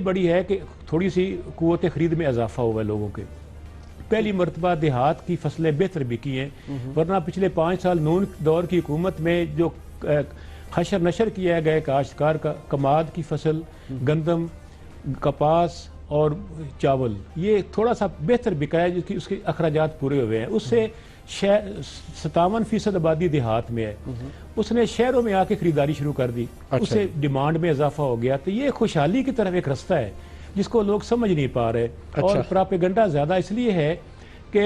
بڑی ہے کہ تھوڑی سی قوت خرید میں اضافہ ہوا ہے لوگوں کے. پہلی مرتبہ دیہات کی فصلیں بہتر بکی ہیں, ورنہ پچھلے 5 سال نون دور کی حکومت میں جو حشر نشر کیا گیا کاشتکار کا, کماد کی فصل, گندم, کپاس اور چاول, یہ تھوڑا سا بہتر بکا ہے, اس کے اخراجات پورے ہوئے ہیں. اس سے 57% آبادی دیہات میں ہے, اس نے شہروں میں آ کے خریداری شروع کر دی, اس سے ڈیمانڈ میں اضافہ ہو گیا. تو یہ خوشحالی کی طرف ایک رستہ ہے جس کو لوگ سمجھ نہیں پا رہے. اور پراپیگنڈا زیادہ اس لیے ہے کہ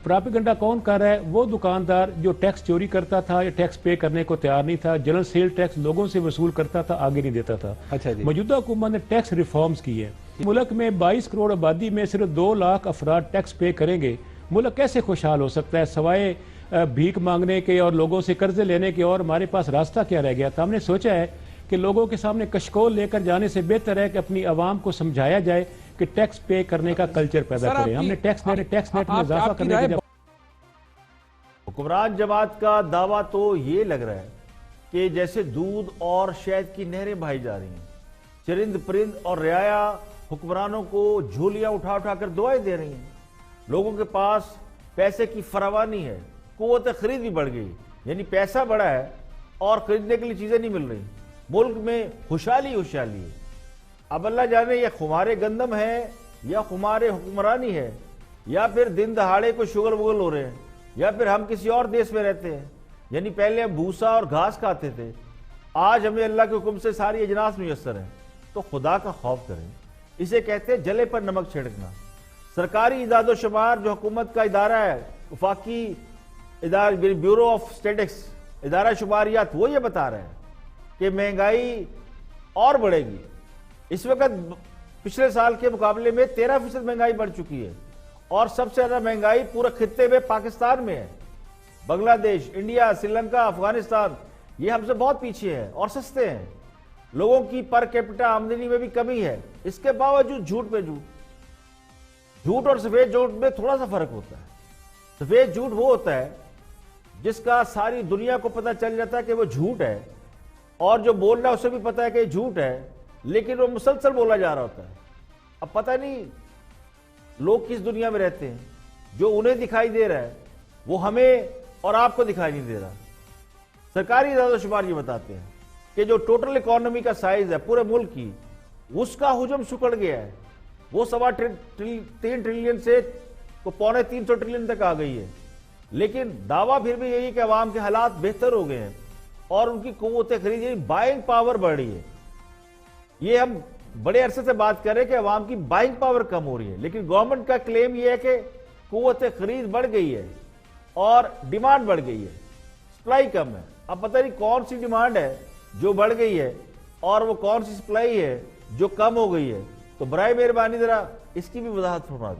پراپیگنڈا کون کر رہا ہے؟ وہ دکاندار جو ٹیکس چوری کرتا تھا یا ٹیکس پے کرنے کو تیار نہیں تھا, جنرل سیل ٹیکس لوگوں سے وصول کرتا تھا, آگے نہیں دیتا تھا. موجودہ حکومت نے ٹیکس ریفارمز کی ہے. ملک میں 22 کروڑ آبادی میں صرف 2 لاکھ افراد ٹیکس پے کریں گے, ملک کیسے خوشحال ہو سکتا ہے؟ سوائے بھیک مانگنے کے اور لوگوں سے قرضے لینے کے اور ہمارے پاس راستہ کیا رہ گیا تھا؟ ہم نے سوچا ہے کہ لوگوں کے سامنے کشکول لے کر جانے سے بہتر ہے کہ اپنی عوام کو سمجھایا جائے کہ ٹیکس پے کرنے کا کلچر پیدا کریں. ہم نے ٹیکس نیٹ میں اضافہ کرنے کے حکمران جماعت کا دعویٰ تو یہ لگ رہا ہے کہ جیسے دودھ اور شہد کی نہریں بہائی جا رہی ہیں, چرند پرند اور رعایا حکمرانوں کو جھولیاں اٹھا اٹھا کر دعائیں دے رہی ہیں. لوگوں کے پاس پیسے کی فراوانی ہے, قوت خرید بھی بڑھ گئی, یعنی پیسہ بڑا ہے اور خریدنے کے لیے چیزیں نہیں مل رہی. ملک میں خوشحالی خوشحالی ہے. اب اللہ جانے یہ خمارے گندم ہے یا خمارے حکمرانی ہے, یا پھر دن دہاڑے کو شغل وغل ہو رہے ہیں, یا پھر ہم کسی اور دیش میں رہتے ہیں. یعنی پہلے ہم بھوسا اور گھاس کھاتے تھے, آج ہمیں اللہ کے حکم سے ساری اجناس میسر ہیں. تو خدا کا خوف کریں. اسے کہتے ہیں جلے پر نمک چھڑکنا. سرکاری اعداد و شمار جو حکومت کا ادارہ ہے, وفاقی بیورو آف اسٹیٹکس ادارہ شماریات, وہ یہ بتا رہے ہیں کہ مہنگائی اور بڑھے گی. اس وقت پچھلے سال کے مقابلے میں 13% مہنگائی بڑھ چکی ہے, اور سب سے زیادہ مہنگائی پورے خطے میں پاکستان میں ہے. بنگلہ دیش, انڈیا, سری لنکا, افغانستان یہ ہم سے بہت پیچھے ہیں اور سستے ہیں. لوگوں کی پر کیپٹا آمدنی میں بھی کمی ہے. اس کے باوجود جھوٹ پہ جھوٹ اور سفید جھوٹ میں تھوڑا سا فرق ہوتا ہے. سفید جھوٹ وہ ہوتا ہے جس کا ساری دنیا کو پتہ چل جاتا ہے کہ وہ جھوٹ ہے, اور جو بول رہا ہے اسے بھی پتہ ہے کہ یہ جھوٹ ہے, لیکن وہ مسلسل بولا جا رہا ہوتا ہے. اب پتہ نہیں لوگ کس دنیا میں رہتے ہیں. جو انہیں دکھائی دے رہا ہے وہ ہمیں اور آپ کو دکھائی نہیں دے رہا. سرکاری اعداد و شمار یہ بتاتے ہیں کہ جو ٹوٹل اکانومی کا سائز ہے پورے ملک کی, اس کا حجم سکڑ گیا ہے. وہ 3.25 ٹریلین سے 2.75 ٹریلین تک آ گئی ہے. لیکن دعویٰ پھر بھی یہی کہ عوام کے حالات بہتر ہو گئے ہیں اور ان کی قوت خرید یعنی بائنگ پاور بڑھ رہی ہے. یہ ہم بڑے عرصے سے بات کر رہے ہیں کہ عوام کی بائنگ پاور کم ہو رہی ہے, لیکن گورنمنٹ کا کلیم یہ ہے کہ قوت خرید بڑھ گئی ہے اور ڈیمانڈ بڑھ گئی ہے, سپلائی کم ہے. اب پتہ نہیں کون سی ڈیمانڈ ہے جو بڑھ گئی ہے اور وہ کون سی سپلائی ہے جو کم ہو گئی ہے. تو برائے مہربانی ذرا اس کی بھی وضاحت فرما دیں.